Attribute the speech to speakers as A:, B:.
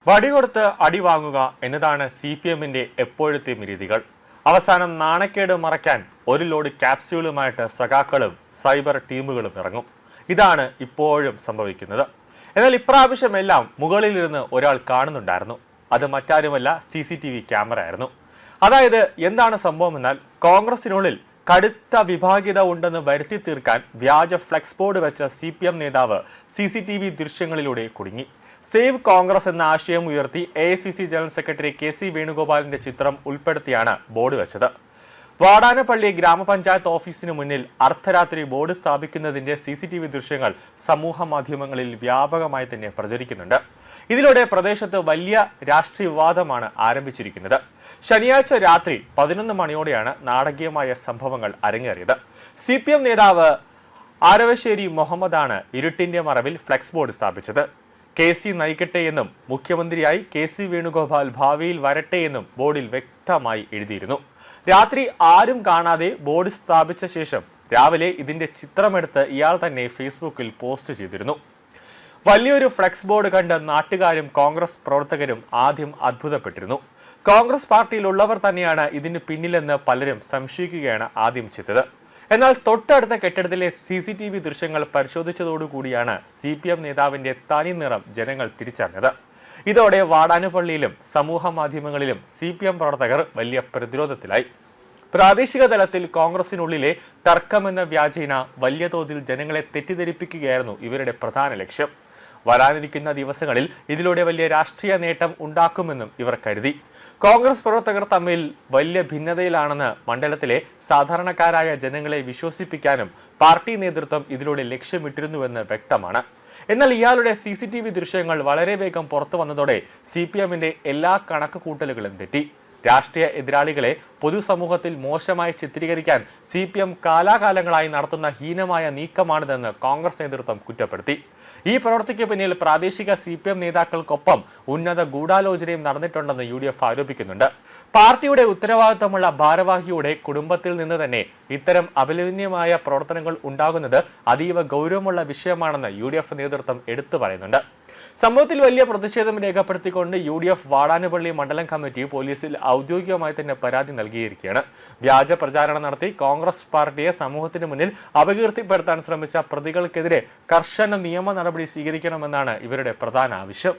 A: വടികൊടുത്ത് അടി വാങ്ങുക എന്നതാണ് CPM-ന്റെ എപ്പോഴത്തെയും രീതികൾ. അവസാനം നാണക്കേട് മറയ്ക്കാൻ ഒരു ലോഡ് ക്യാപ്സ്യൂളുമായിട്ട് സഖാക്കളും സൈബർ ടീമുകളും ഇറങ്ങും. ഇതാണ് ഇപ്പോഴും സംഭവിക്കുന്നത്. എന്നാൽ ഇപ്രാവശ്യമെല്ലാം മുകളിലിരുന്ന് ഒരാൾ കാണുന്നുണ്ടായിരുന്നു. അത് മറ്റാരുമല്ല, CCTV ക്യാമറ ആയിരുന്നു. അതായത് എന്താണ് സംഭവമെന്നാൽ, കോൺഗ്രസിനുള്ളിൽ കടുത്ത വിഭാഗീയത ഉണ്ടെന്ന് വരുത്തി തീർക്കാൻ വ്യാജ ഫ്ലെക്സ് ബോർഡ് വെച്ച CPM നേതാവ് CCTV ദൃശ്യങ്ങളിലൂടെ കുടുങ്ങി. സേവ് കോൺഗ്രസ് എന്ന ആശയം ഉയർത്തി AICC ജനറൽ സെക്രട്ടറി KC വേണുഗോപാലിന്റെ ചിത്രം ഉൾപ്പെടുത്തിയാണ് ബോർഡ് വെച്ചത്. വാടാനപ്പള്ളി ഗ്രാമപഞ്ചായത്ത് ഓഫീസിന് മുന്നിൽ അർദ്ധരാത്രി ബോർഡ് സ്ഥാപിക്കുന്നതിന്റെ CCTV ദൃശ്യങ്ങൾ സമൂഹ മാധ്യമങ്ങളിൽ വ്യാപകമായി തന്നെ പ്രചരിക്കുന്നുണ്ട്. ഇതിലൂടെ പ്രദേശത്ത് വലിയ രാഷ്ട്രീയ വിവാദമാണ് ആരംഭിച്ചിരിക്കുന്നത്. ശനിയാഴ്ച രാത്രി 11 മണിയോടെയാണ് നാടകീയമായ സംഭവങ്ങൾ അരങ്ങേറിയത്. CPM നേതാവ് ആരവശ്ശേരി മുഹമ്മദാണ് ഇരുട്ടിന്റെ മറവിൽ ഫ്ലെക്സ് ബോർഡ് സ്ഥാപിച്ചത്. KC നയിക്കട്ടെ എന്നും മുഖ്യമന്ത്രിയായി KC വേണുഗോപാൽ ഭാവിയിൽ വരട്ടെ എന്നും ബോർഡിൽ വ്യക്തമായി എഴുതിയിരുന്നു. രാത്രി ആരും കാണാതെ ബോർഡ് സ്ഥാപിച്ച ശേഷം രാവിലെ ഇതിന്റെ ചിത്രമെടുത്ത് ഇയാൾ തന്നെ ഫേസ്ബുക്കിൽ പോസ്റ്റ് ചെയ്തിരുന്നു. വലിയൊരു ഫ്ലെക്സ് ബോർഡ് കണ്ട് നാട്ടുകാരും കോൺഗ്രസ് പ്രവർത്തകരും ആദ്യം അത്ഭുതപ്പെട്ടിരുന്നു. കോൺഗ്രസ് പാർട്ടിയിലുള്ളവർ തന്നെയാണ് ഇതിന് പിന്നിലെന്ന് പലരും സംശയിക്കുകയാണ് ആദ്യം ചെയ്തത്. എന്നാൽ തൊട്ടടുത്ത കെട്ടിടത്തിലെ CCTV ദൃശ്യങ്ങൾ പരിശോധിച്ചതോടുകൂടിയാണ് CPM നേതാവിന്റെ തനി നിറം ജനങ്ങൾ തിരിച്ചറിഞ്ഞത്. ഇതോടെ വാടാനപ്പള്ളിയിലും സമൂഹ മാധ്യമങ്ങളിലും CPM പ്രവർത്തകർ വലിയ പ്രതിരോധത്തിലായി. പ്രാദേശിക തലത്തിൽ കോൺഗ്രസിനുള്ളിലെ തർക്കമെന്ന വ്യാജേന വലിയ തോതിൽ ജനങ്ങളെ തെറ്റിദ്ധരിപ്പിക്കുകയായിരുന്നു ഇവരുടെ പ്രധാന ലക്ഷ്യം. വരാനിരിക്കുന്ന ദിവസങ്ങളിൽ ഇതിലൂടെ വലിയ രാഷ്ട്രീയ നേട്ടം ഉണ്ടാക്കുമെന്നും ഇവർ കരുതി. കോൺഗ്രസ് പ്രവർത്തകർ തമ്മിൽ വലിയ ഭിന്നതയിലാണെന്ന് മണ്ഡലത്തിലെ സാധാരണക്കാരായ ജനങ്ങളെ വിശ്വസിപ്പിക്കാനും പാർട്ടി നേതൃത്വം ഇതിലൂടെ ലക്ഷ്യമിട്ടിരുന്നുവെന്ന് വ്യക്തമാണ്. എന്നാൽ ഇയാളുടെ CCTV ദൃശ്യങ്ങൾ വളരെ വേഗം പുറത്തു വന്നതോടെ CPM-ന്റെ എല്ലാ കണക്കുകൂട്ടലുകളും തെറ്റി. രാഷ്ട്രീയ എതിരാളികളെ പൊതുസമൂഹത്തിൽ മോശമായി ചിത്രീകരിക്കാൻ CPM കാലാകാലങ്ങളായി നടത്തുന്ന ഹീനമായ നീക്കമാണിതെന്ന് കോൺഗ്രസ് നേതൃത്വം കുറ്റപ്പെടുത്തി. ഈ പ്രവൃത്തിക്ക് പിന്നിൽ പ്രാദേശിക CPM നേതാക്കൾക്കൊപ്പം ഉന്നത ഗൂഢാലോചനയും നടന്നിട്ടുണ്ടെന്ന് UDF ആരോപിക്കുന്നുണ്ട്. പാർട്ടിയുടെ ഉത്തരവാദിത്തമുള്ള ഭാരവാഹിയുടെ കുടുംബത്തിൽ നിന്ന് തന്നെ ഇത്തരം അപലപനീയമായ പ്രവർത്തനങ്ങൾ ഉണ്ടാകുന്നത് അതീവ ഗൗരവമുള്ള വിഷയമാണെന്ന് UDF നേതൃത്വം എടുത്തു പറയുന്നുണ്ട്. സംഭവത്തിൽ വലിയ പ്രതിഷേധം രേഖപ്പെടുത്തിക്കൊണ്ട് UDF വാടാനപ്പള്ളി മണ്ഡലം കമ്മിറ്റി പോലീസിൽ ഔദ്യോഗികമായി തന്നെ പരാതി നൽകിയിരിക്കുകയാണ്. വ്യാജ പ്രചാരണം നടത്തി കോൺഗ്രസ് പാർട്ടിയെ സമൂഹത്തിന് മുന്നിൽ അപകീർത്തിപ്പെടുത്താൻ ശ്രമിച്ച പ്രതികൾക്കെതിരെ കർശന നിയമ നടപടി സ്വീകരിക്കണമെന്നാണ് ഇവരുടെ പ്രധാന ആവശ്യം.